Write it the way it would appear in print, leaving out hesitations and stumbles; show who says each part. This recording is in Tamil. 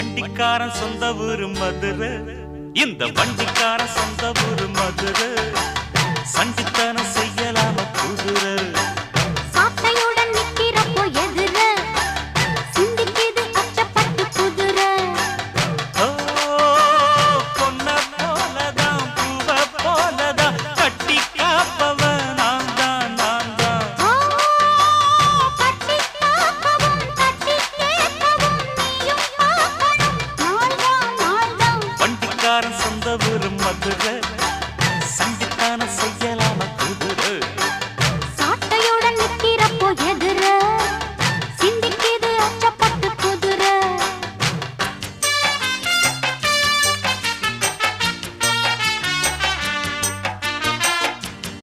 Speaker 1: வண்டிக்காரன் சொந்த ஊரு மதுரை, இந்த வண்டிக்காரன் சொந்த ஊரு மதுரை. சண்டித்தனம் செய்யலாம குதிரை,
Speaker 2: சாட்டையுடன் நிக்கிறப்போ எதிர சிந்திக்குது அச்சப்பட்டு குதிரை.
Speaker 1: ஓ பொன்ன போலதான் பூவ போலதான் கட்டி காப்ப